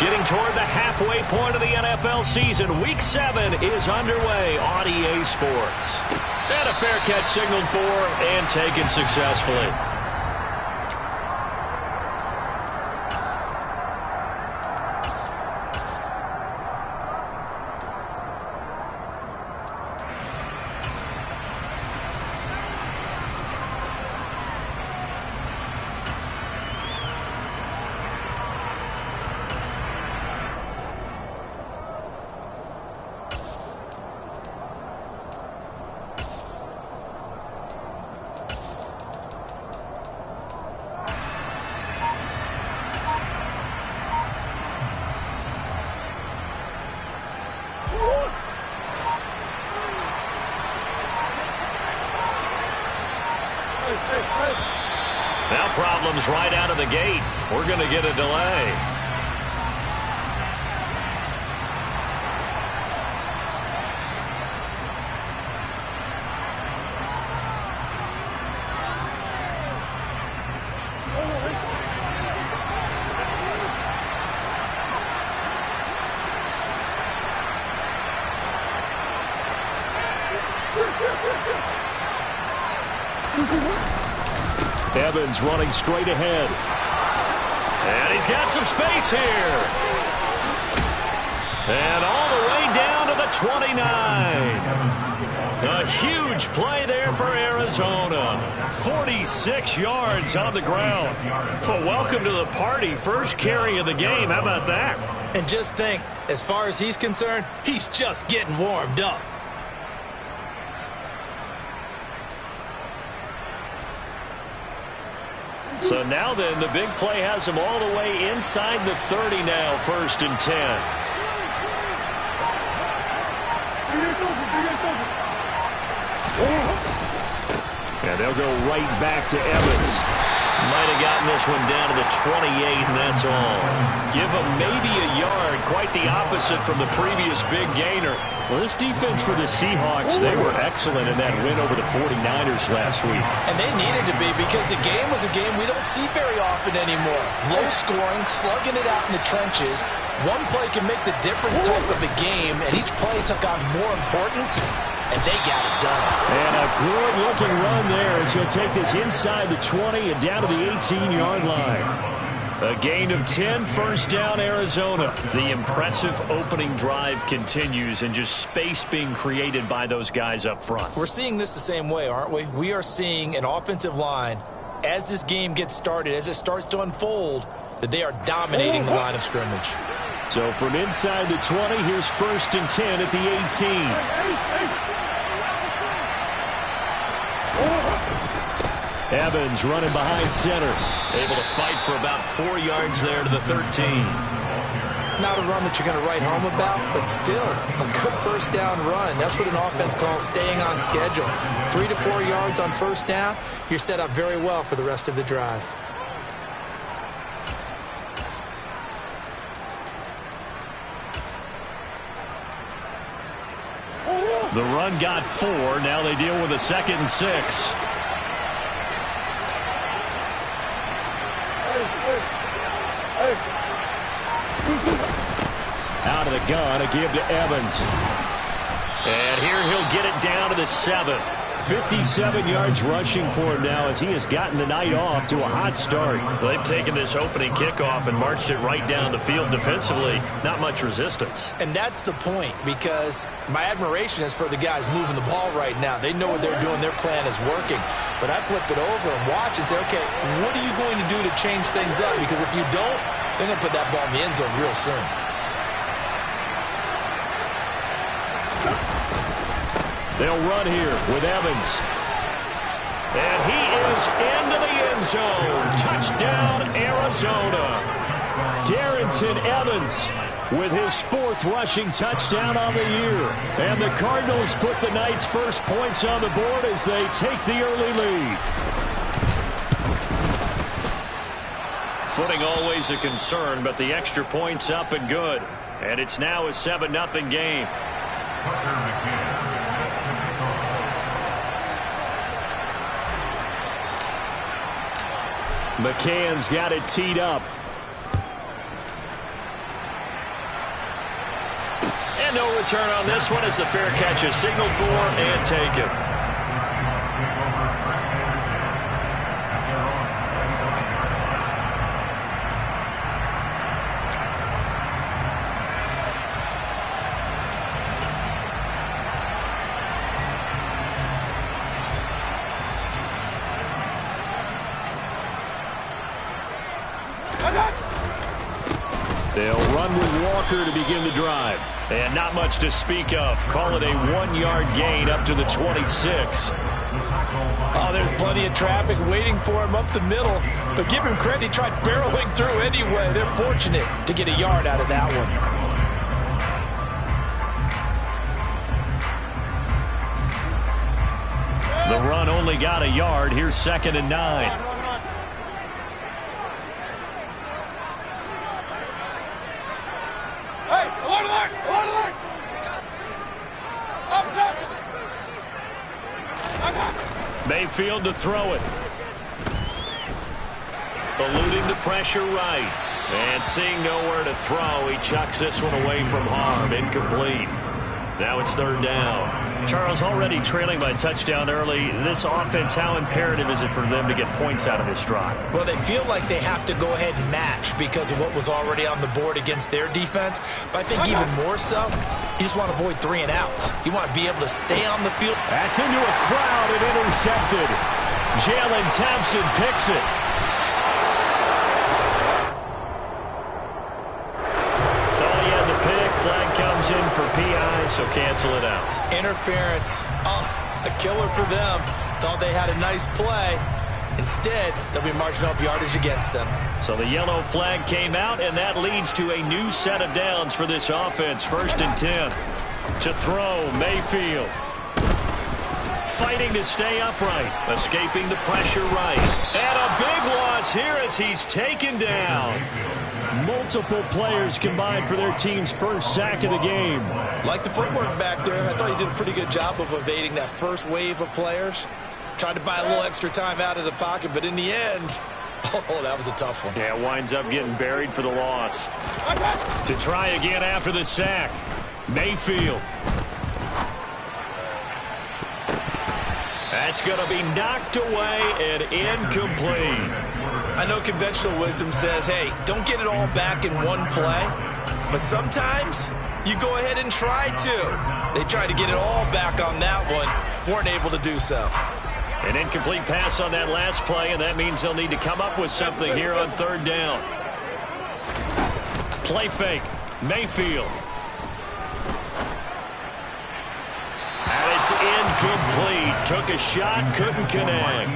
Getting toward the halfway point of the NFL season. Week 7 is underway on EA Sports. And a fair catch signaled for and taken successfully. Now problems right out of the gate. We're going to get a delay. Evans running straight ahead. And he's got some space here. And all the way down to the 29. A huge play there for Arizona. 46 yards on the ground. Well, welcome to the party. First carry of the game. How about that? And just think, as far as he's concerned, he's just getting warmed up. So now then, the big play has him all the way inside the 30 now, 1st and 10. And they'll go right back to Evans. Might have gotten this one down to the 28, and that's all. Give him maybe a yard, quite the opposite from the previous big gainer. Well, this defense for the Seahawks, they were excellent in that win over the 49ers last week. And they needed to be, because the game was a game we don't see very often anymore. Low scoring, slugging it out in the trenches. One play can make the difference type of a game, and each play took on more importance, and they got it done. And a good-looking run there as he'll take this inside the 20 and down to the 18-yard line. A gain of 10, 1st down, Arizona. The impressive opening drive continues, and just space being created by those guys up front. We're seeing this the same way, aren't we? We are seeing an offensive line, as this game gets started, as it starts to unfold, that they are dominating the line of scrimmage. So from inside the 20, here's 1st and 10 at the 18. Evans running behind center. Able to fight for about 4 yards there to the 13. Not a run that you're going to write home about, but still a good 1st down run. That's what an offense calls staying on schedule. 3 to 4 yards on 1st down. You're set up very well for the rest of the drive. The run got 4. Now they deal with a 2nd and 6. Out of the gun, a give to Evans. And here he'll get it down to the 7. 57 yards rushing for him now as he has gotten the night off to a hot start. They've taken this opening kickoff and marched it right down the field defensively. Not much resistance. And that's the point, because my admiration is for the guys moving the ball right now. They know what they're doing. Their plan is working. But I flip it over and watch and say, okay, what are you going to do to change things up? Because if you don't, they're going to put that ball in the end zone real soon. They'll run here with Evans. And he is into the end zone. Touchdown, Arizona. Darrington Evans with his 4th rushing touchdown on the year. And the Cardinals put the night's first points on the board as they take the early lead. Footing always a concern, but the extra point's up and good. And it's now a 7-0 game. McCann's got it teed up. return on this one as the fair catch is signaled for and taken. They'll run with Walker to begin the drive. And not much to speak of. Call it a 1-yard gain up to the 26. Oh, there's plenty of traffic waiting for him up the middle. But give him credit, he tried barreling through anyway. They're fortunate to get a yard out of that one. The run only got a yard. Here's 2nd and 9. Mayfield to throw it. Eluding the pressure right. And seeing nowhere to throw, he chucks this one away from harm. Incomplete. Now it's 3rd down. Charles, already trailing by a touchdown early. This offense, how imperative is it for them to get points out of this drive? Well, they feel like they have to go ahead and match because of what was already on the board against their defense. But I think even more so, you just want to avoid 3 and outs. You want to be able to stay on the field. That's into a crowd and intercepted. Jalen Thompson picks it. Thought he had the pick. Flag comes in for PI, so cancel it out. Interference. Oh, a killer for them. Thought they had a nice play. Instead, they'll be marching off yardage against them. So the yellow flag came out, and that leads to a new set of downs for this offense. 1st and 10. To throw, Mayfield. Fighting to stay upright. Escaping the pressure right. And a big loss here as he's taken down. Multiple players combined for their team's first sack of the game. Like the footwork back there, I thought he did a pretty good job of evading that first wave of players. Tried to buy a little extra time out of the pocket, but in the end, oh, that was a tough one. Yeah, winds up getting buried for the loss. To try again after the sack. Mayfield. That's going to be knocked away and incomplete. I know conventional wisdom says, hey, don't get it all back in one play. But sometimes you go ahead and try to. They tried to get it all back on that one. Weren't able to do so. An incomplete pass on that last play, and that means they'll need to come up with something here on 3rd down. Play fake. Mayfield. And it's incomplete. Took a shot, couldn't connect.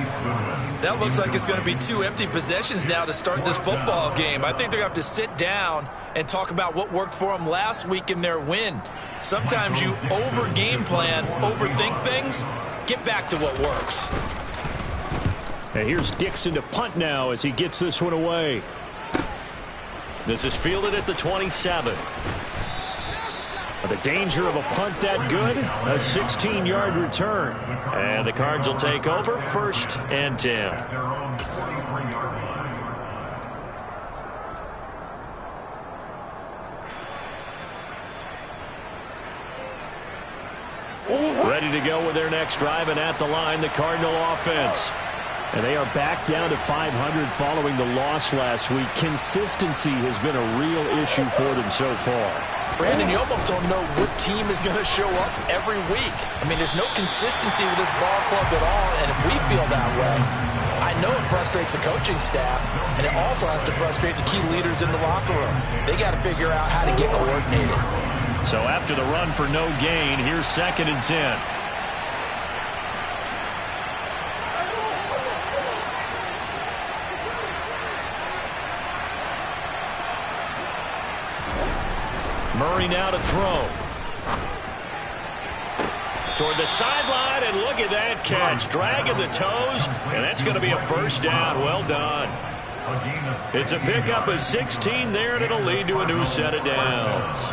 That looks like it's going to be 2 empty possessions now to start this football game. I think they're going to have to sit down and talk about what worked for them last week in their win. Sometimes you over-game plan, overthink things. Get back to what works. And here's Dixon to punt now as he gets this one away. This is fielded at the 27. The danger of a punt that good, a 16-yard return. And the Cards will take over 1st and 10. Ready to go with their next drive, and at the line, the Cardinal offense. And they are back down to 500 following the loss last week. Consistency has been a real issue for them so far. Brandon, you almost don't know what team is going to show up every week. I mean, there's no consistency with this ball club at all, and if we feel that way, I know it frustrates the coaching staff, and it also has to frustrate the key leaders in the locker room. They got to figure out how to get coordinated. So after the run for no gain, here's 2nd and 10. Murray now to throw. Toward the sideline, and look at that catch. Dragging the toes, and that's going to be a 1st down. Well done. It's a pickup of 16 there, and it'll lead to a new set of downs.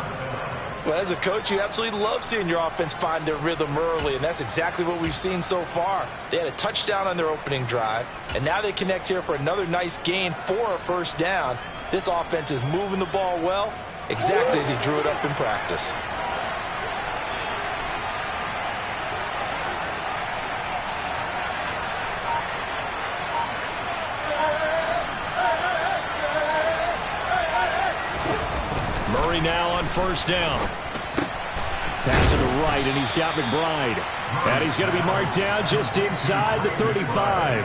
Well, as a coach, you absolutely love seeing your offense find their rhythm early, and that's exactly what we've seen so far. They had a touchdown on their opening drive, and now they connect here for another nice gain for a 1st down. This offense is moving the ball well, exactly as he drew it up in practice. Murray now on first down. Pass to the right, and he's got McBride. And he's going to be marked down just inside the 35.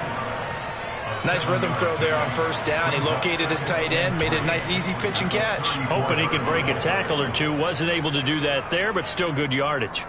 Nice rhythm throw there on first down. He located his tight end, made it a nice easy pitch and catch. Hoping he could break a tackle or two. Wasn't able to do that there, but still good yardage.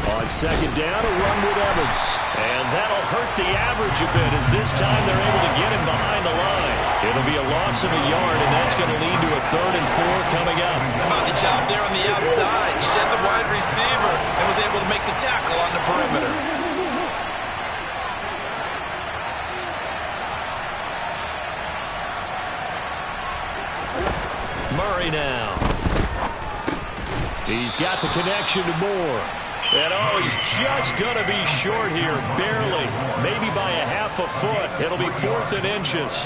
On second down, a run with Evans. And that'll hurt the average a bit as this time they're able to get him behind the line. It'll be a loss of a yard, and that's going to lead to a 3rd and 4 coming up. How about the job there on the outside? Shed the wide receiver and was able to make the tackle on the perimeter. Murray now. He's got the connection to Moore. And oh, he's just going to be short here, barely. Maybe by a half a foot. It'll be 4th and inches.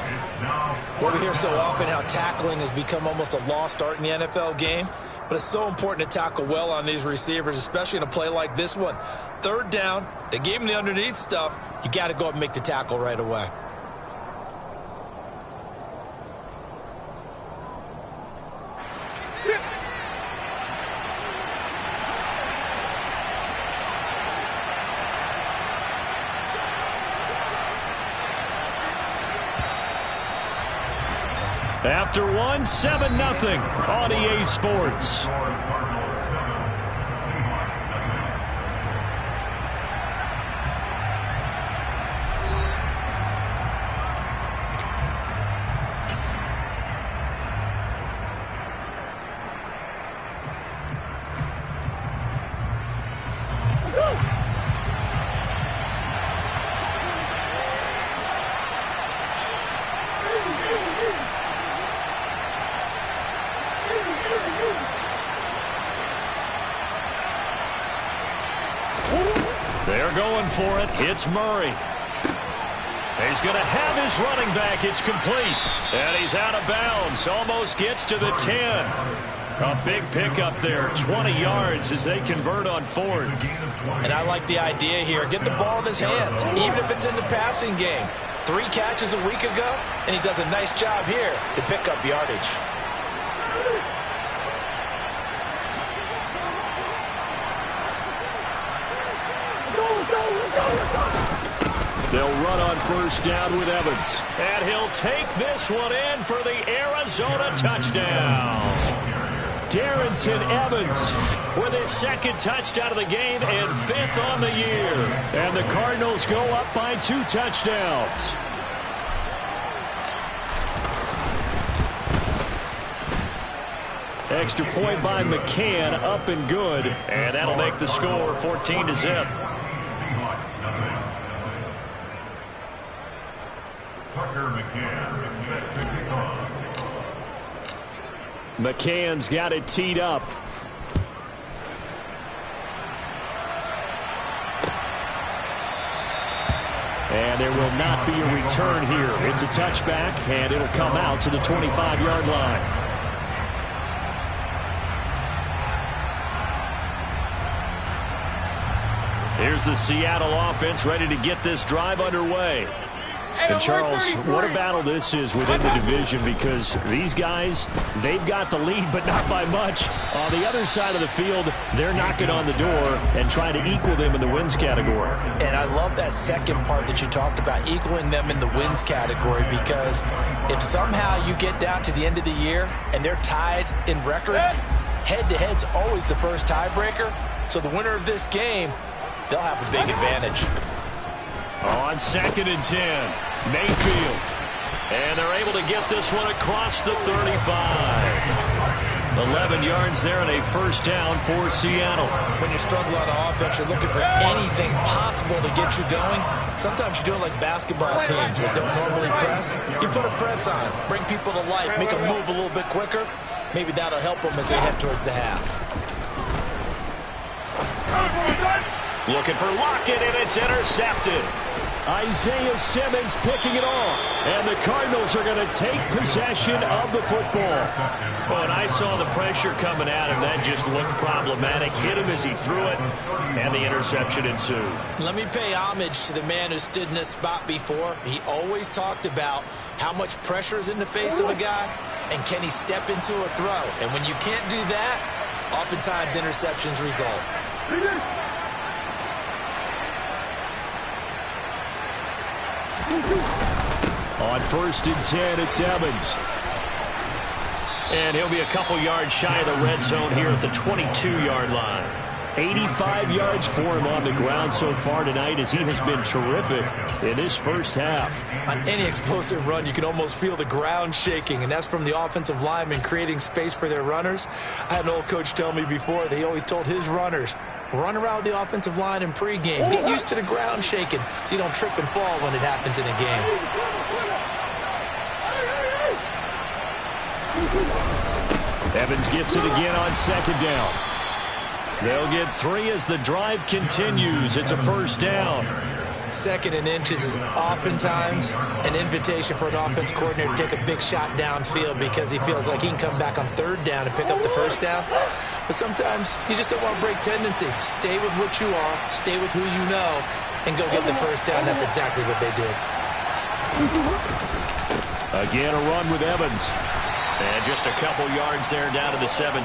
Well, we hear so often how tackling has become almost a lost art in the NFL game. But it's so important to tackle well on these receivers, especially in a play like this one. 3rd down, they gave him the underneath stuff. You got to go up and make the tackle right away. After one, 7-0 on EA Sports. They're going for it. It's Murray. He's going to have his running back. It's complete. And he's out of bounds. Almost gets to the 10. A big pickup there. 20 yards as they convert on 4th. And I like the idea here. Get the ball in his hands, even if it's in the passing game. 3 catches a week ago, and he does a nice job here to pick up yardage. They'll run on first down with Evans. And he'll take this one in for the Arizona touchdown. Darrington Evans with his 2nd touchdown of the game and 5th on the year. And the Cardinals go up by 2 touchdowns. Extra point by McCann, up and good. And that'll make the score 14-0. McCann's got it teed up. And there will not be a return here. It's a touchback, and it'll come out to the 25-yard line. Here's the Seattle offense ready to get this drive underway. And, Charles, what a battle this is within the division, because these guys, they've got the lead, but not by much. On the other side of the field, they're knocking on the door and trying to equal them in the wins category. And I love that second part that you talked about, equaling them in the wins category, because if somehow you get down to the end of the year and they're tied in record, head-to-head's always the first tiebreaker. So the winner of this game, they'll have a big advantage. On 2nd and 10, Mayfield. And they're able to get this one across the 35. 11 yards there and a first down for Seattle. When you struggle on offense, you're looking for anything possible to get you going. Sometimes you do it like basketball teams that don't normally press. You put a press on, bring people to life, make them move a little bit quicker. Maybe that'll help them as they head towards the half. Looking for Lockett, and it's intercepted. Isaiah Simmons picking it off. And the Cardinals are going to take possession of the football. Oh, and I saw the pressure coming at him. That just looked problematic. Hit him as he threw it, and the interception ensued. Let me pay homage to the man who stood in this spot before. He always talked about how much pressure is in the face of a guy, and can he step into a throw. And when you can't do that, oftentimes interceptions result. On 1st and 10, it's Evans. And he'll be a couple yards shy of the red zone here at the 22-yard line. 85 yards for him on the ground so far tonight as he has been terrific in this first half. On any explosive run, you can almost feel the ground shaking, and that's from the offensive linemen creating space for their runners. I had an old coach tell me before, they always told his runners, run around the offensive line in pregame. Get used to the ground shaking so you don't trip and fall when it happens in a game. Evans gets it again on 2nd down. They'll get 3 as the drive continues. It's a 1st down. 2nd and inches is oftentimes an invitation for an offense coordinator to take a big shot downfield because he feels like he can come back on 3rd down and pick up the 1st down. But sometimes you just don't want to break tendency. Stay with what you are, stay with who you know, and go get the 1st down. That's exactly what they did. Again, a run with Evans. And just a couple yards there down to the 17.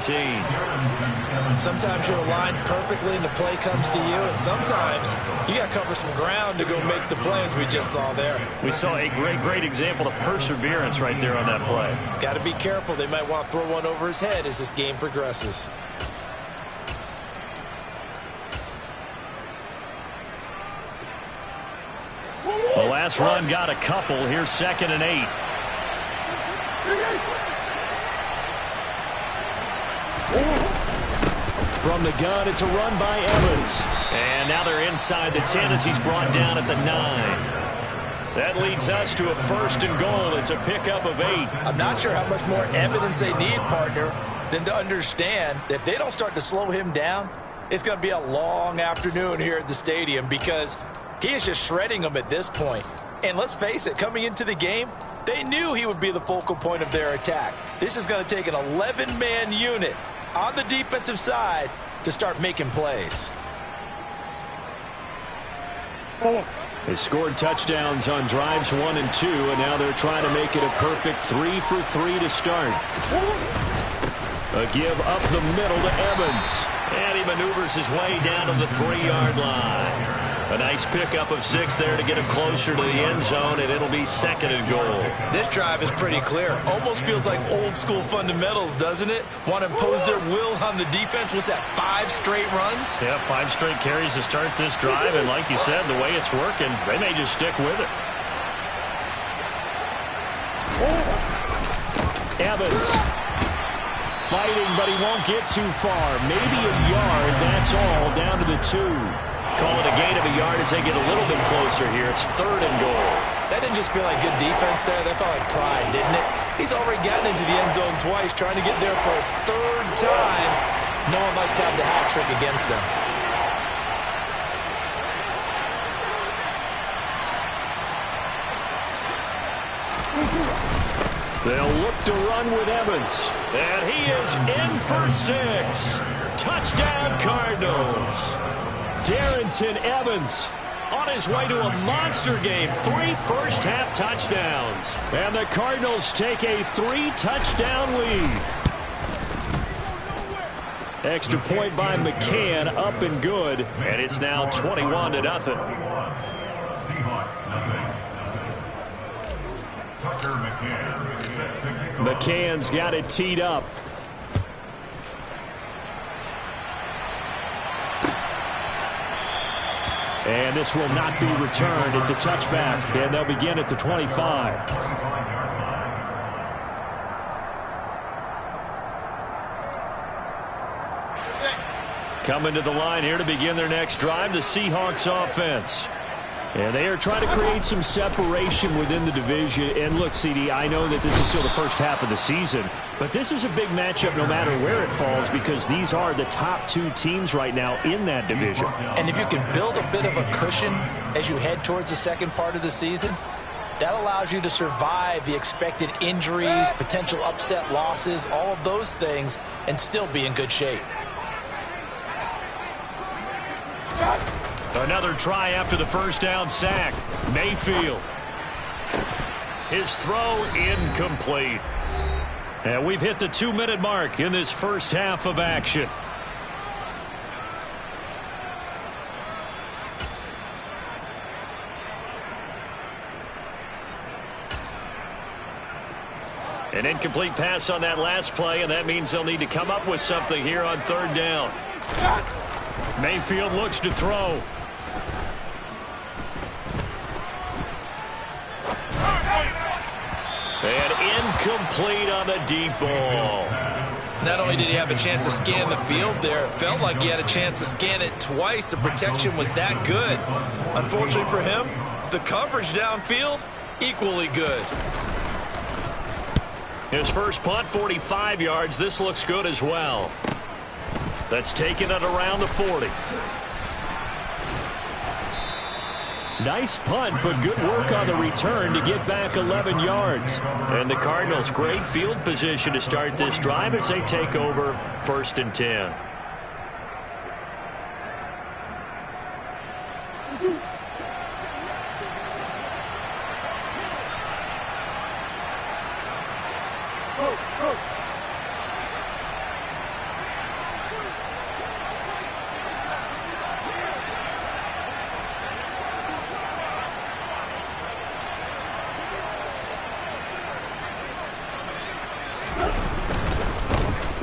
Sometimes you're aligned perfectly and the play comes to you, and sometimes you got to cover some ground to go make the play, as we just saw there. We saw a great example of perseverance right there on that play. Got to be careful. They might want to throw one over his head as this game progresses. The last run got a couple. Here's 2nd and 8. From the gun, it's a run by Evans. And now they're inside the 10 as he's brought down at the 9. That leads us to a 1st and goal. It's a pickup of 8. I'm not sure how much more evidence they need, partner, than to understand that if they don't start to slow him down, it's going to be a long afternoon here at the stadium because he is just shredding them at this point. And let's face it, coming into the game, they knew he would be the focal point of their attack. This is going to take an 11-man unit on the defensive side to start making plays. They scored touchdowns on drives 1 and 2, and now they're trying to make it a perfect 3 for 3 to start. A give up the middle to Evans. And he maneuvers his way down to the 3-yard line. A nice pickup of 6 there to get him closer to the end zone, and it'll be 2nd and goal. This drive is pretty clear. Almost feels like old school fundamentals, doesn't it? Want to impose their will on the defense. What's that, 5 straight runs? Yeah, 5 straight carries to start this drive, and like you said, the way it's working, they may just stick with it. Evans fighting, but he won't get too far. Maybe a yard, that's all, down to the 2. Call it a gain of a yard as they get a little bit closer here. It's 3rd and goal. That didn't just feel like good defense there. That felt like pride, didn't it? He's already gotten into the end zone twice, trying to get there for a 3rd time. No one likes to have the hat trick against them. They'll look to run with Evans. And he is in for 6. Touchdown, Cardinals. Darrington Evans on his way to a monster game. 3 first-half touchdowns. And the Cardinals take a 3-touchdown lead. Extra point by McCann, up and good. And it's now 21-0. McCann's got it teed up. And this will not be returned. It's a touchback, and they'll begin at the 25. Coming to the line here to begin their next drive, the Seahawks offense. And they are trying to create some separation within the division. And look, CD, I know that this is still the first half of the season, but this is a big matchup no matter where it falls because these are the top two teams right now in that division. And if you can build a bit of a cushion as you head towards the second part of the season, that allows you to survive the expected injuries, potential upset losses, all of those things, and still be in good shape. Another try after the first down sack. Mayfield. His throw incomplete. And we've hit the 2-minute mark in this first half of action. An incomplete pass on that last play, and that means they'll need to come up with something here on third down. Mayfield looks to throw. And incomplete on the deep ball. Not only did he have a chance to scan the field there, it felt like he had a chance to scan it twice. The protection was that good. Unfortunately for him, the coverage downfield, equally good. His first punt, 45 yards. This looks good as well. That's taken it around the 40. Nice punt, but good work on the return to get back 11 yards. And the Cardinals, great field position to start this drive as they take over 1st and 10.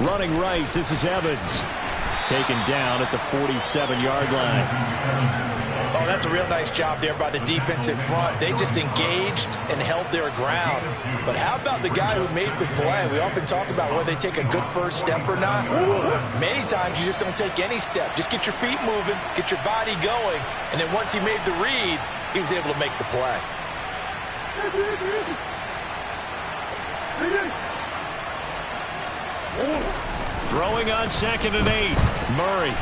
Running right, this is Evans. Taken down at the 47-yard line. Oh, that's a real nice job there by the defense in front. They just engaged and held their ground. But how about the guy who made the play? We often talk about whether they take a good first step or not. Many times you just don't take any step. Just get your feet moving, get your body going, and then once he made the read, he was able to make the play. Throwing on 2nd and 8. Murray.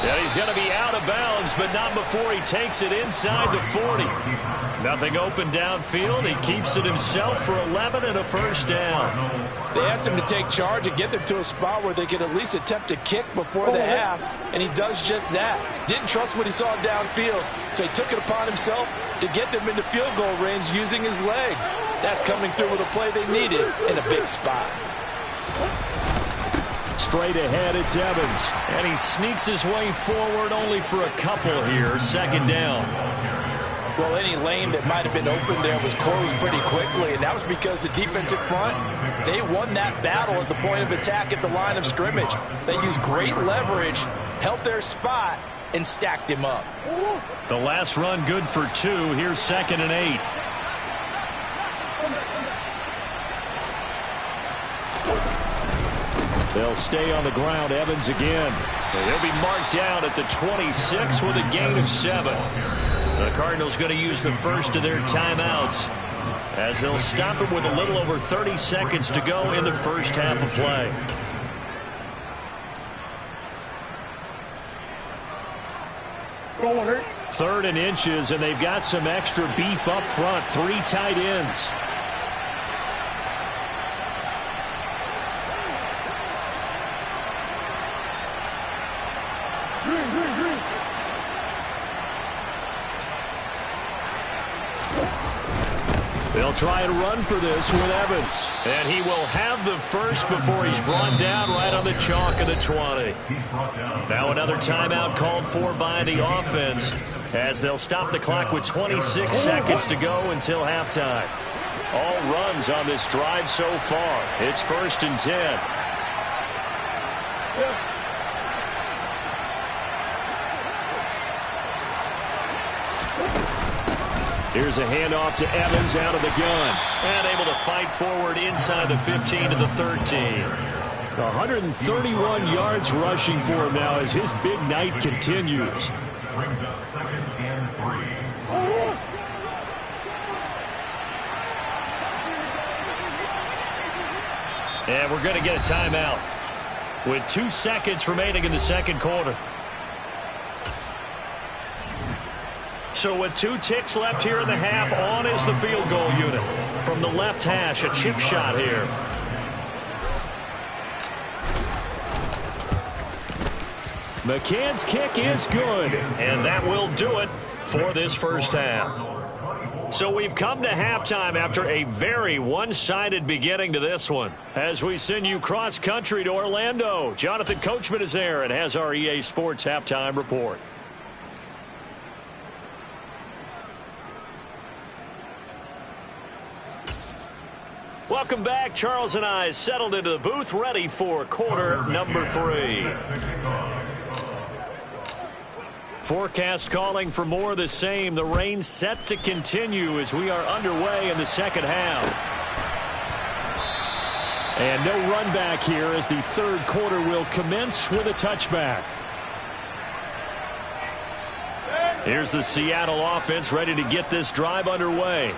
And he's going to be out of bounds, but not before he takes it inside the 40. Nothing open downfield. He keeps it himself for 11 and a first down. They asked him to take charge and get them to a spot where they could at least attempt a kick before the half, and he does just that. Didn't trust what he saw downfield, so he took it upon himself to get them into field goal range using his legs. That's coming through with a play they needed in a big spot. Straight ahead, it's Evans. And he sneaks his way forward only for a couple here. 2nd down. Well, any lane that might have been open there was closed pretty quickly, and that was because the defensive front, they won that battle at the point of attack at the line of scrimmage. They used great leverage, held their spot, and stacked him up. The last run good for 2. Here's 2nd and 8. They'll stay on the ground. Evans again. And he'll be marked down at the 26 with a gain of 7. The Cardinals going to use the first of their timeouts as they'll stop him with a little over 30 seconds to go in the first half of play. Third and inches, and they've got some extra beef up front. 3 tight ends. They'll try and run for this with Evans. And he will have the first before he's brought down right on the chalk of the 20. Now another timeout called for by the offense as they'll stop the clock with 26 seconds to go until halftime. All runs on this drive so far. It's 1st and 10. Here's a handoff to Evans out of the gun. And able to fight forward inside the 15 to the 13. 131 yards rushing for him now as his big night continues. brings up 2nd and 3. And we're going to get a timeout with 2 seconds remaining in the second quarter. So with 2 ticks left here in the half, on is the field goal unit. From the left hash, a chip shot here. McCann's kick is good, and that will do it for this first half. So we've come to halftime after a very one-sided beginning to this one. As we send you cross-country to Orlando, Jonathan Coachman is there and has our EA Sports halftime report. Welcome back. Charles and I settled into the booth, ready for quarter number 3. Forecast calling for more of the same. The rain set to continue as we are underway in the second half. And no run back here as the third quarter will commence with a touchback. Here's the Seattle offense ready to get this drive underway.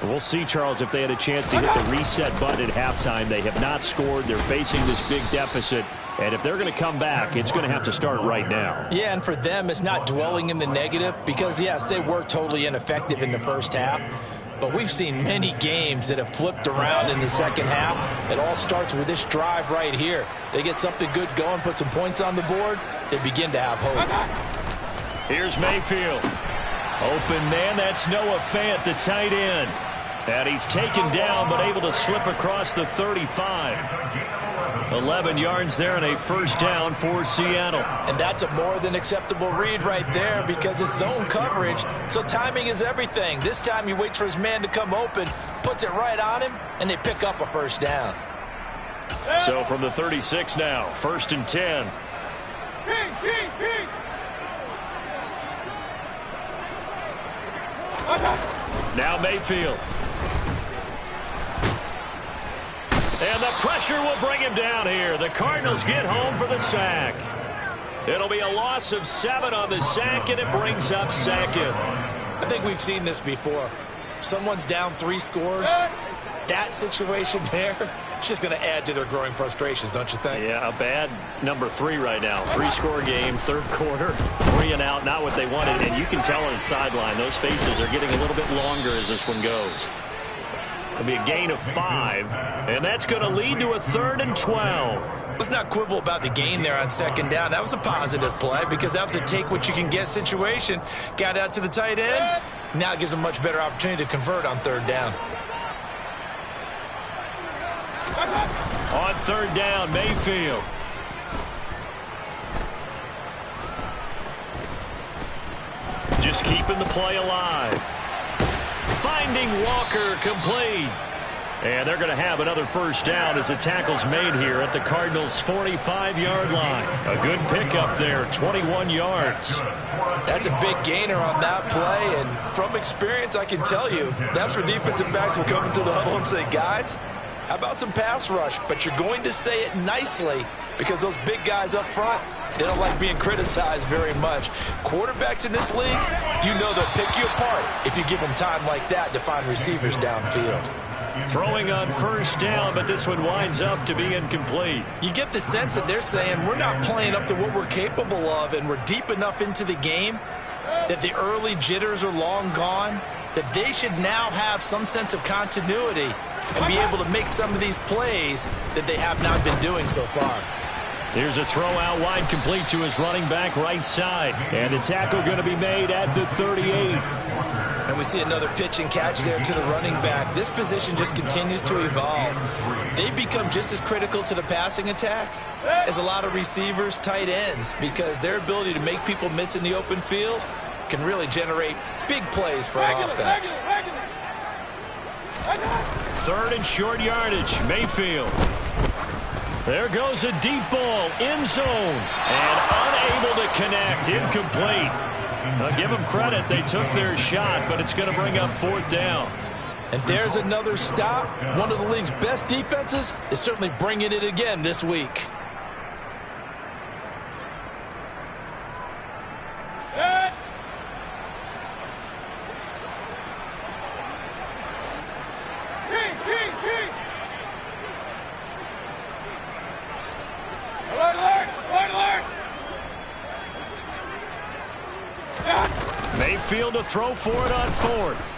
We'll see, Charles, if they had a chance to hit the reset button at halftime. They have not scored. They're facing this big deficit. And if they're going to come back, it's going to have to start right now. Yeah, and for them, it's not dwelling in the negative because, yes, they were totally ineffective in the first half. But we've seen many games that have flipped around in the second half. It all starts with this drive right here. They get something good going, put some points on the board, they begin to have hope. Here's Mayfield. Open man, that's Noah Fant, the tight end. And he's taken down but able to slip across the 35. 11 yards there and a first down for Seattle. And that's a more than acceptable read right there because it's zone coverage, so timing is everything. This time he waits for his man to come open, puts it right on him, and they pick up a first down. So from the 36 now, 1st and 10. Now Mayfield. And the pressure will bring him down here. The Cardinals get home for the sack. It'll be a loss of 7 on the sack, and it brings up 2nd. I think we've seen this before. Someone's down 3 scores. That situation there, it's just going to add to their growing frustrations, don't you think? Yeah, a bad number 3 right now. 3-score game, third quarter, 3 and out, not what they wanted. And you can tell on the sideline, those faces are getting a little bit longer as this one goes. It'll be a gain of 5, and that's going to lead to a 3rd and 12. Let's not quibble about the gain there on 2nd down. That was a positive play because that was a take-what-you-can-get situation. Got out to the tight end. Now it gives them a much better opportunity to convert on 3rd down. On 3rd down, Mayfield. Just keeping the play alive. Finding Walker complete. And they're going to have another first down as the tackle's made here at the Cardinals' 45-yard line. A good pickup there, 21 yards. That's a big gainer on that play, and from experience, I can tell you, that's where defensive backs will come into the huddle and say, guys, how about some pass rush? But you're going to say it nicely because those big guys up front, they don't like being criticized very much. Quarterbacks in this league, you know they'll pick you apart if you give them time like that to find receivers downfield. Throwing on first down, but this one winds up to be incomplete. You get the sense that they're saying we're not playing up to what we're capable of, and we're deep enough into the game that the early jitters are long gone, that they should now have some sense of continuity and be able to make some of these plays that they have not been doing so far. Here's a throw out wide complete to his running back right side. And a tackle going to be made at the 38. And we see another pitch and catch there to the running back. This position just continues to evolve. They become just as critical to the passing attack as a lot of receivers, tight ends, because their ability to make people miss in the open field can really generate big plays for an offense. 3rd and short yardage, Mayfield. There goes a deep ball, end zone, and unable to connect, incomplete. I'll give them credit, they took their shot, but it's going to bring up 4th down. And there's another stop. One of the league's best defenses is certainly bringing it again this week. Mayfield to throw for it on fourth.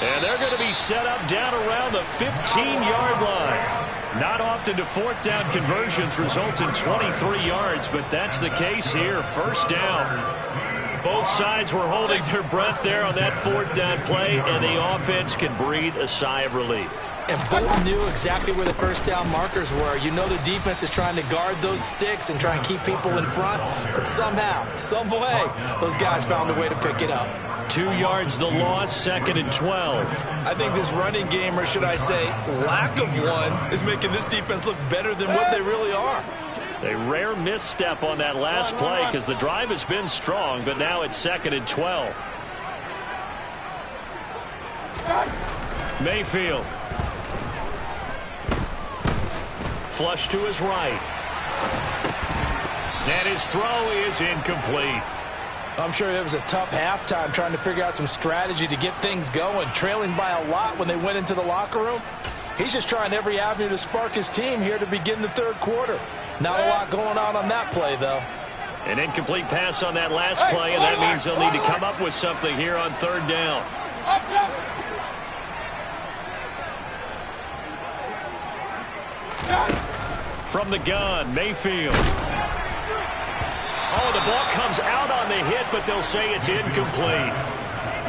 And they're going to be set up down around the 15-yard line. Not often do fourth down conversions result in 23 yards, but that's the case here. First down. Both sides were holding their breath there on that fourth down play, and the offense can breathe a sigh of relief. And both knew exactly where the first down markers were. You know the defense is trying to guard those sticks and try and keep people in front, but somehow, some way, those guys found a way to pick it up. 2 yards the loss, 2nd and 12. I think this running game, or should I say lack of one, is making this defense look better than what they really are. A rare misstep on that last play because the drive has been strong, but now it's 2nd and 12. Mayfield. Flush to his right. And his throw is incomplete. I'm sure it was a tough halftime trying to figure out some strategy to get things going, trailing by a lot when they went into the locker room. He's just trying every avenue to spark his team here to begin the third quarter. Not a lot going on that play, though. An incomplete pass on that last play, and that means they'll need to come up with something here on third down. From the gun, Mayfield. Oh, the ball comes out on the hit, but they'll say it's incomplete.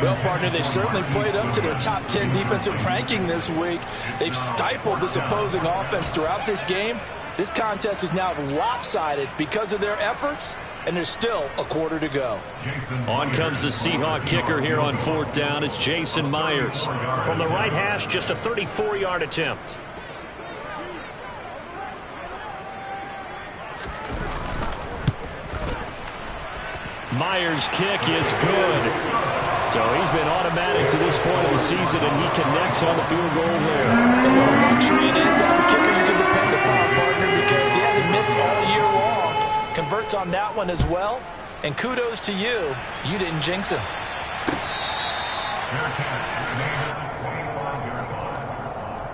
Well, partner, they've certainly played up to their top 10 defensive ranking this week. They've stifled this opposing offense throughout this game. This contest is now lopsided because of their efforts, and there's still a quarter to go. On comes the Seahawk kicker here on fourth down. It's Jason Myers. From the right hash, just a 34-yard attempt. Myers' kick is good. So he's been automatic to this point of the season, and he connects on the field goal there. And what a luxury it is to have a kicker you can depend upon, partner, because he hasn't missed all year long. Converts on that one as well. And kudos to you. You didn't jinx him.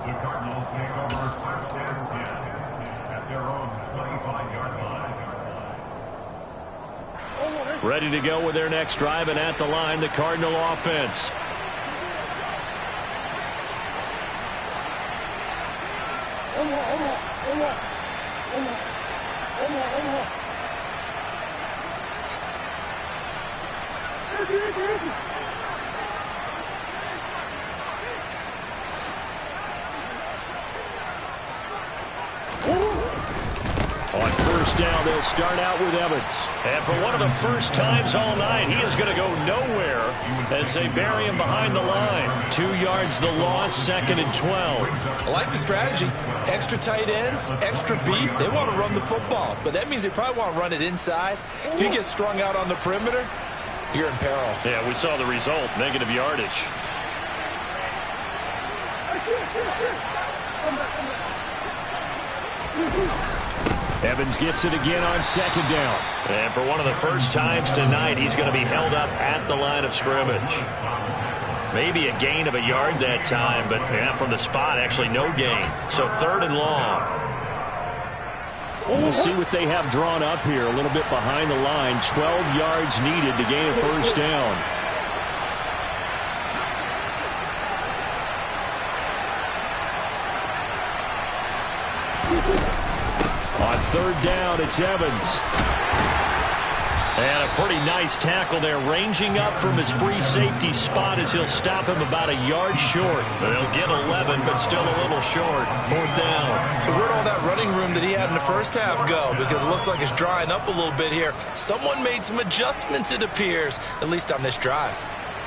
The Cardinals take over first and 10 at their own 25-yard line. Ready to go with their next drive, and at the line, the Cardinal offense. On first down, they'll start out with Evans. And for one of the first times all night, he is going to go nowhere as they bury him behind the line. 2 yards the loss, 2nd and 12. I like the strategy. Extra tight ends, extra beef. They want to run the football, but that means they probably want to run it inside. If you get strung out on the perimeter, you're in peril. Yeah, we saw the result, negative yardage. Evans gets it again on second down. And for one of the first times tonight, he's going to be held up at the line of scrimmage. Maybe a gain of a yard that time, but yeah, from the spot, actually no gain. So 3rd and long. We'll see what they have drawn up here a little bit behind the line. 12 yards needed to gain a first down. On 3rd down, it's Evans. And a pretty nice tackle there, ranging up from his free safety spot as he'll stop him about a yard short. They'll get 11, but still a little short. 4th down. So where'd all that running room that he had in the first half go? Because it looks like it's drying up a little bit here. Someone made some adjustments, it appears, at least on this drive.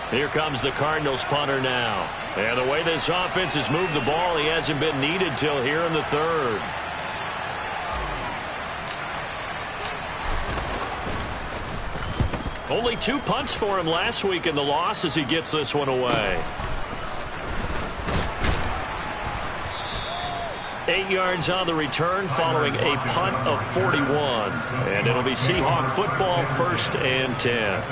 Here comes the Cardinals punter now. And the way this offense has moved the ball, he hasn't been needed till here in the 3rd. Only 2 punts for him last week in the loss as he gets this one away. 8 yards on the return following a punt of 41. And it'll be Seahawk football, 1st and 10.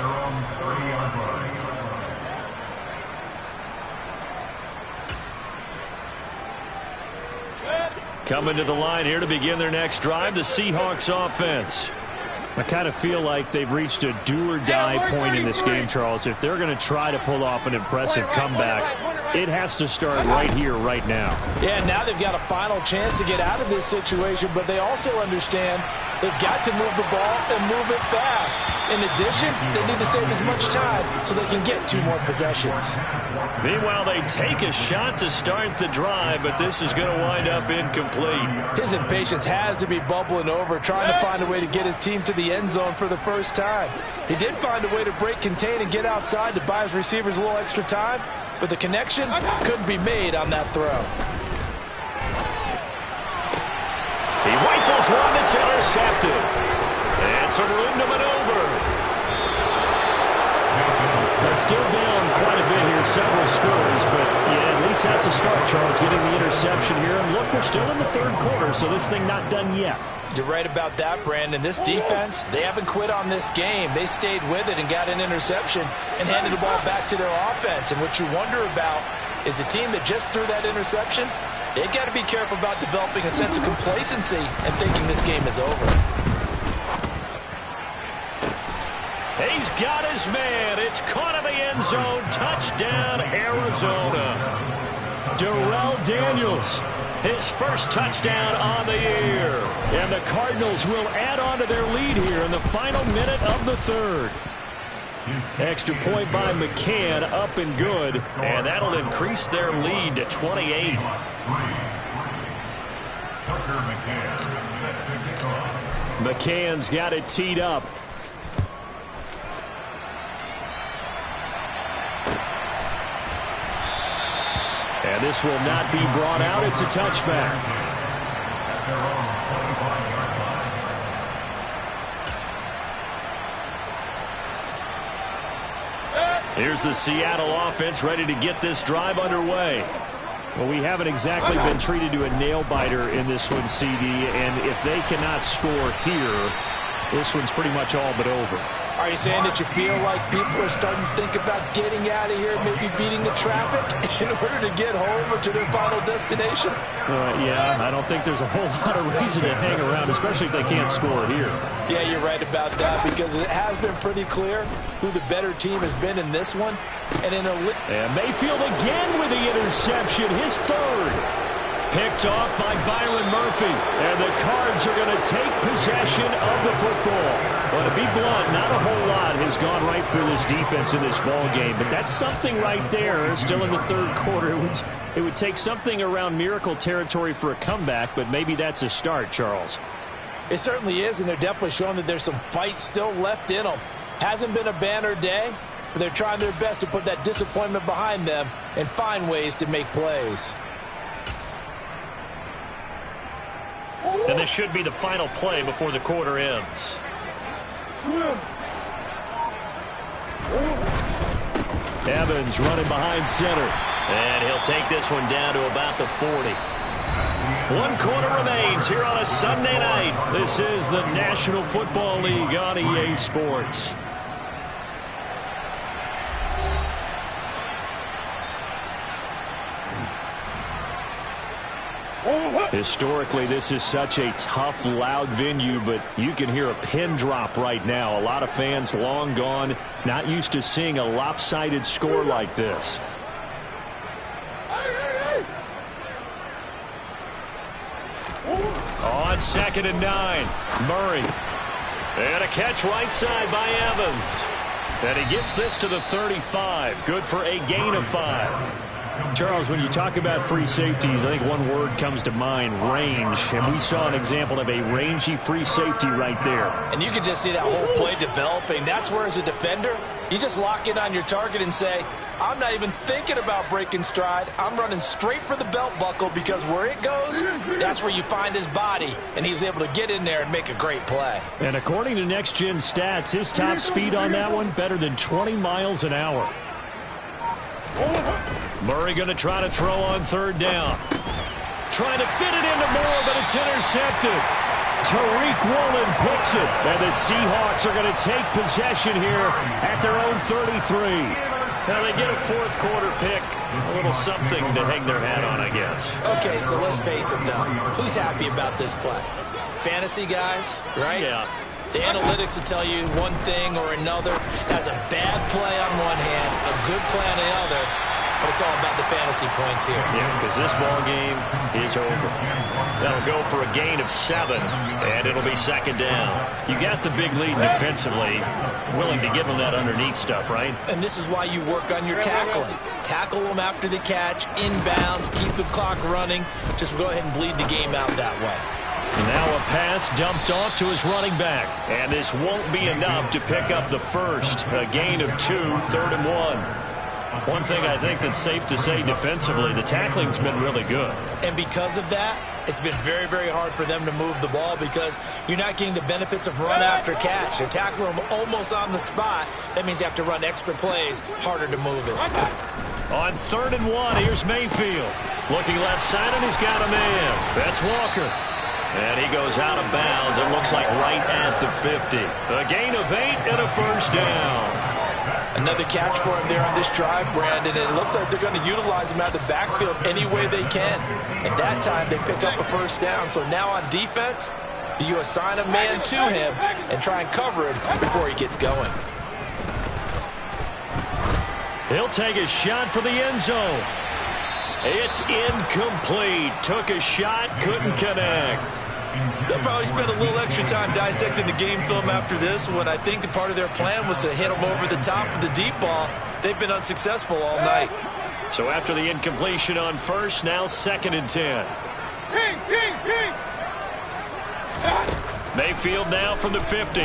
Coming to the line here to begin their next drive, the Seahawks offense. I kind of feel like they've reached a do-or-die point in this game, Charles. If they're going to try to pull off an impressive comeback, it has to start right here, right now. Yeah, now they've got a final chance to get out of this situation, but they also understand they've got to move the ball and move it fast. In addition, they need to save as much time so they can get 2 more possessions. Meanwhile, they take a shot to start the drive, but this is going to wind up incomplete. His impatience has to be bubbling over, trying to find a way to get his team to the end zone for the first time. He did find a way to break contain and get outside to buy his receivers a little extra time, but the connection couldn't be made on that throw. He rifles one that's intercepted. And some room to maneuver. Still down quite a bit here, several scores, but yeah, at least that's a start, Charles, getting the interception here. And look, we're still in the 3rd quarter, so this thing not done yet. You're right about that, Brandon. This defense, they haven't quit on this game. They stayed with it and got an interception and handed the ball back to their offense. And what you wonder about is the team that just threw that interception, they got to be careful about developing a sense of complacency and thinking this game is over. He's got his man. It's caught in the end zone. Touchdown, Arizona. Darrell Daniels, his first touchdown on the year. And the Cardinals will add on to their lead here in the final minute of the 3rd. Extra point by McCann, up and good. And that'll increase their lead to 28. McCann's got it teed up. And this will not be brought out. It's a touchback. Here's the Seattle offense ready to get this drive underway. Well, we haven't exactly been treated to a nail-biter in this one, CD, and if they cannot score here, this one's pretty much all but over. Are you saying that you feel like people are starting to think about getting out of here and maybe beating the traffic in order to get home or to their final destination? Yeah, I don't think there's a whole lot of reason to hang around, especially if they can't score here. Yeah, you're right about that because it has been pretty clear who the better team has been in this one. And Mayfield again with the interception, his 3rd. Picked off by Byron Murphy. And the Cards are going to take possession of the football. Well, to be blunt, not a whole lot has gone right for this defense in this ball game. But that's something right there. Still in the 3rd quarter. It would take something around miracle territory for a comeback, but maybe that's a start, Charles. It certainly is, and they're definitely showing that there's some fight still left in them. Hasn't been a banner day, but they're trying their best to put that disappointment behind them and find ways to make plays. And this should be the final play before the quarter ends. Evans running behind center. And he'll take this one down to about the 40. 1 quarter remains here on a Sunday night. This is the National Football League on EA Sports. Historically, this is such a tough, loud venue, but you can hear a pin drop right now. A lot of fans long gone, not used to seeing a lopsided score like this. On 2nd and 9, Murray. And a catch right side by Evans. And he gets this to the 35. Good for a gain of 5. Charles, when you talk about free safeties, I think one word comes to mind, range. And we saw an example of a rangy free safety right there. And you can just see that whole play developing. That's where, as a defender, you just lock in on your target and say, I'm not even thinking about breaking stride. I'm running straight for the belt buckle because where it goes, that's where you find his body. And he was able to get in there and make a great play. And according to Next Gen Stats, his top speed on that one, better than 20 miles an hour. Murray going to try to throw on 3rd down. Trying to fit it into Moore, but it's intercepted. Tariq Woolen picks it. And the Seahawks are going to take possession here at their own 33. Now they get a 4th quarter pick. A little something to hang their hat on, I guess. Okay, so let's face it, though. Who's happy about this play? Fantasy guys, right? Yeah. The analytics will tell you one thing or another. Has a bad play on one hand, a good play on the other, but it's all about the fantasy points here. Yeah, because this ball game is over. That'll go for a gain of 7, and it'll be second down. You got the big lead defensively, willing to give them that underneath stuff, right? And this is why you work on your tackling. Tackle them after the catch, inbounds, keep the clock running. Just go ahead and bleed the game out that way. Now a pass dumped off to his running back. And this won't be enough to pick up the first. A gain of 2, 3rd and 1. One thing I think that's safe to say defensively, the tackling's been really good. And because of that, it's been very, very hard for them to move the ball because you're not getting the benefits of run after catch. They're tackling them almost on the spot. That means you have to run extra plays, harder to move it. On 3rd and 1, here's Mayfield. Looking left side, and he's got a man. That's Walker. And he goes out of bounds, it looks like right at the 50. A gain of 8 and a first down. Another catch for him there on this drive, Brandon, and it looks like they're going to utilize him out of the backfield any way they can. At that time, they pick up a first down. So now on defense, do you assign a man to him and try and cover him before he gets going? He'll take a shot for the end zone. It's incomplete. Took a shot, couldn't connect. They'll probably spend a little extra time dissecting the game film after this one. I think that part of their plan was to hit them over the top of the deep ball. They've been unsuccessful all night. So after the incompletion on first, now 2nd and 10. Mayfield now from the 50.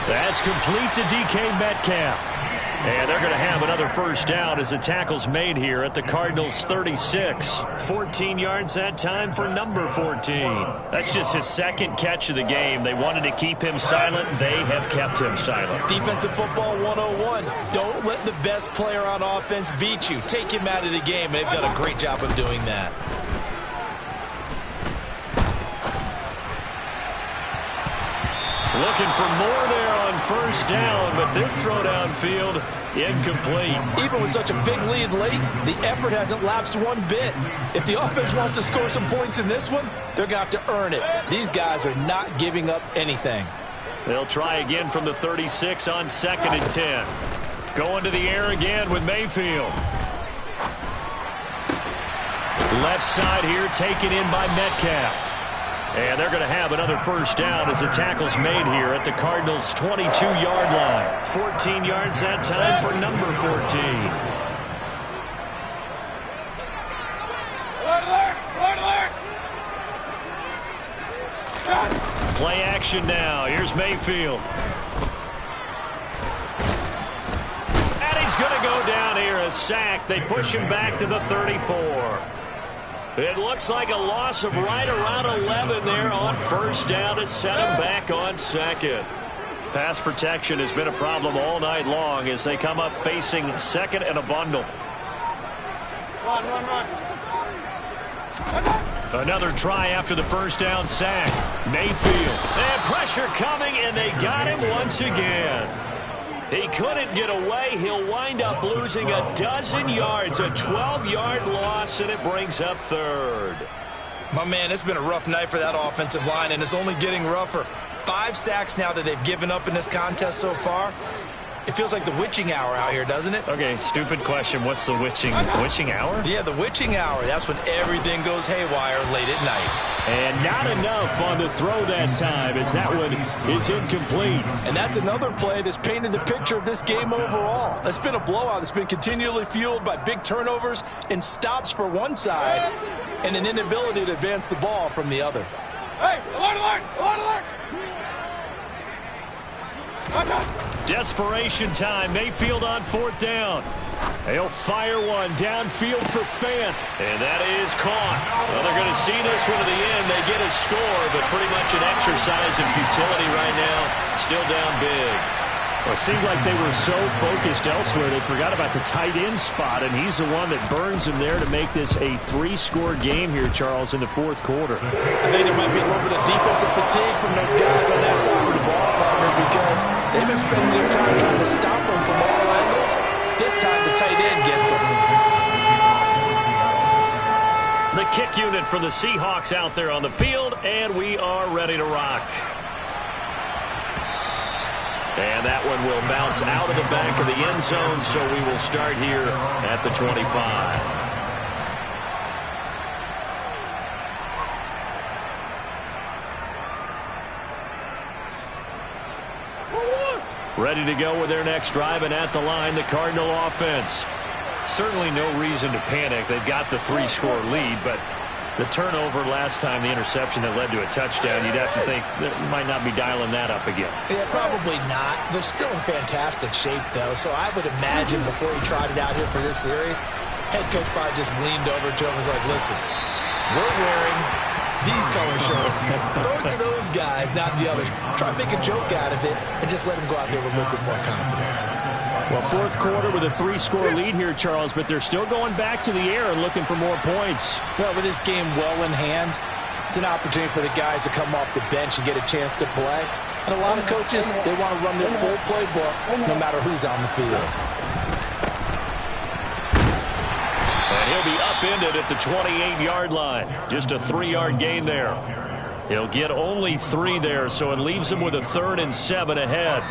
That's complete to DK Metcalf. And they're going to have another first down as the tackle's made here at the Cardinals' 36. 14 yards that time for number 14. That's just his 2nd catch of the game. They wanted to keep him silent. They have kept him silent. Defensive football 101. Don't let the best player on offense beat you. Take him out of the game. They've done a great job of doing that. Looking for more there on first down, but this throw downfield, incomplete. Even with such a big lead late, the effort hasn't lapsed one bit. If the offense wants to score some points in this one, they're going to have to earn it. These guys are not giving up anything. They'll try again from the 36 on 2nd and 10. Going to the air again with Mayfield. Left side here taken in by Metcalf. And they're going to have another first down as the tackle's made here at the Cardinals' 22-yard line. 14 yards that time for number 14. Play action now. Here's Mayfield. And he's going to go down here, a sack. They push him back to the 34. It looks like a loss of right around 11 there on first down to set him back on 2nd. Pass protection has been a problem all night long as they come up facing 2nd and a bundle. Another try after the first down sack. Mayfield. And pressure coming, and they got him once again. He couldn't get away. He'll wind up losing a dozen yards, a 12-yard loss, and it brings up 3rd. My man, it's been a rough night for that offensive line, and it's only getting rougher. 5 sacks now that they've given up in this contest so far. It feels like the witching hour out here, doesn't it? Okay, stupid question. What's the witching hour? Yeah, the witching hour. That's when everything goes haywire late at night. And not enough on the throw that time as that one is incomplete. And that's another play that's painted the picture of this game overall. It's been a blowout that's been continually fueled by big turnovers and stops for one side and an inability to advance the ball from the other. Hey, alert! Desperation time. Mayfield on 4th down. They'll fire one downfield for Fant. And that is caught. Well, they're going to see this one to the end. They get a score, but pretty much an exercise in futility right now. Still down big. Well, it seemed like they were so focused elsewhere, they forgot about the tight end spot, and he's the one that burns him there to make this a 3-score game here, Charles, in the 4th quarter. I think there might be a little bit of defensive fatigue from those guys on that side of the ball, partner, because they've been spending their time trying to stop them from all angles. This time the tight end gets them. The kick unit for the Seahawks out there on the field, and we are ready to rock. And that one will bounce out of the back of the end zone, so we will start here at the 25. Ready to go with their next drive, and at the line, the Cardinal offense. Certainly no reason to panic. They've got the 3-score lead, but the turnover last time, the interception that led to a touchdown, you'd have to think that you might not be dialing that up again. Yeah, probably not. They're still in fantastic shape, though, so I would imagine before he trotted out here for this series, head coach probably just leaned over to him and was like, listen, we're wearing these color shirts. Throw it to those guys, not the others. Try to make a joke out of it and just let them go out there with a little bit more confidence. Well, fourth quarter with a 3-score lead here, Charles, but they're still going back to the air and looking for more points. Well, with this game well in hand, it's an opportunity for the guys to come off the bench and get a chance to play. And a lot of coaches, they want to run their full playbook no matter who's on the field. And he'll be upended at the 28-yard line. Just a 3-yard gain there. He'll get only 3 there, so it leaves him with a 3rd and 7 ahead.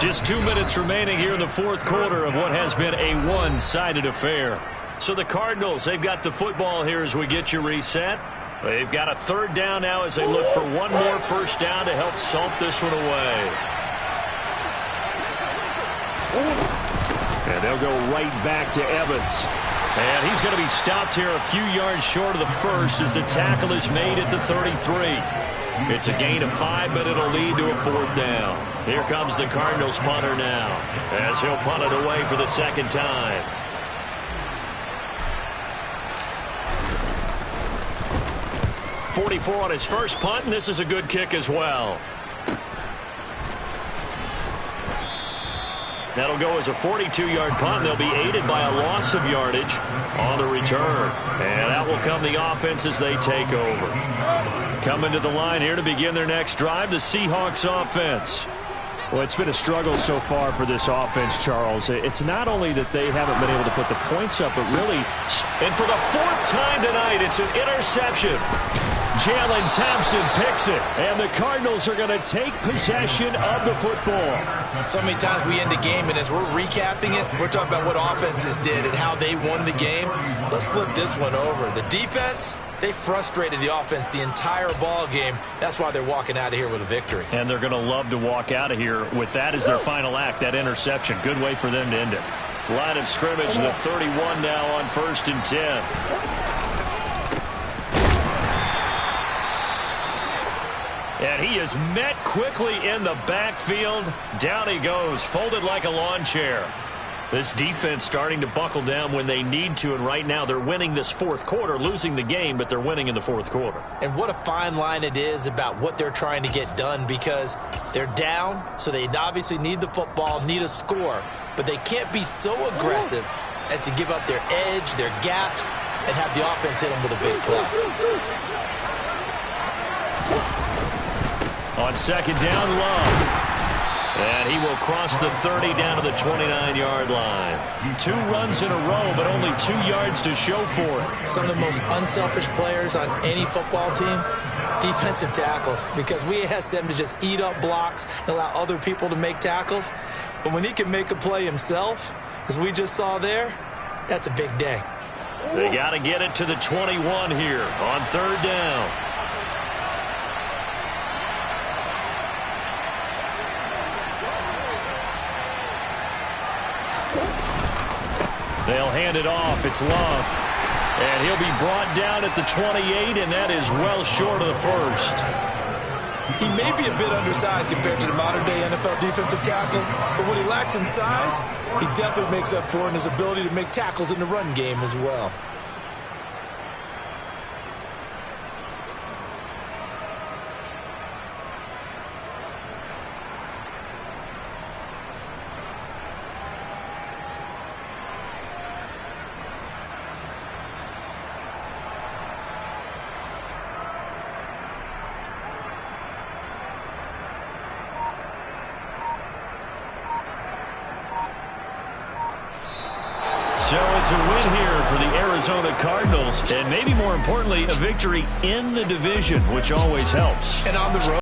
Just 2 minutes remaining here in the fourth quarter of what has been a one-sided affair. So the Cardinals, they've got the football here as we get you reset. They've got a 3rd down now as they look for one more first down to help salt this one away. And they'll go right back to Evans. And he's going to be stopped here a few yards short of the first as the tackle is made at the 33. It's a gain of 5, but it'll lead to a 4th down. Here comes the Cardinals punter now as he'll punt it away for the second time. .44 on his first punt, and this is a good kick as well. That'll go as a 42-yard punt. They'll be aided by a loss of yardage on the return. And that will come the offense as they take over. Coming to the line here to begin their next drive, the Seahawks offense. Well, it's been a struggle so far for this offense, Charles. It's not only that they haven't been able to put the points up, but really, and for the 4th time tonight, it's an interception. Jalen Thompson picks it, and the Cardinals are going to take possession of the football. So many times we end a game, and as we're recapping it, we're talking about what offenses did and how they won the game. Let's flip this one over. The defense, they frustrated the offense the entire ball game. That's why they're walking out of here with a victory. And they're going to love to walk out of here with that as their final act, that interception. Good way for them to end it. Line of scrimmage, the 31 now on 1st and 10. And he is met quickly in the backfield. Down he goes, folded like a lawn chair. This defense starting to buckle down when they need to, and right now they're winning this fourth quarter, losing the game, but they're winning in the fourth quarter. And what a fine line it is about what they're trying to get done, because they're down, so they obviously need the football, need a score, but they can't be so aggressive as to give up their edge, their gaps, and have the offense hit them with a big play. On second down, Love. And he will cross the 30 down to the 29-yard line. 2 runs in a row, but only 2 yards to show for it. Some of the most unselfish players on any football team, defensive tackles, because we ask them to just eat up blocks and allow other people to make tackles. But when he can make a play himself, as we just saw there, that's a big day. They got to get it to the 21 here on third down. They'll hand it off. It's Love. And he'll be brought down at the 28, and that is well short of the first. He may be a bit undersized compared to the modern-day NFL defensive tackle, but what he lacks in size, he definitely makes up for in his ability to make tackles in the run game as well. So it's a win here for the Arizona Cardinals, and maybe more importantly, a victory in the division, which always helps. And on the road.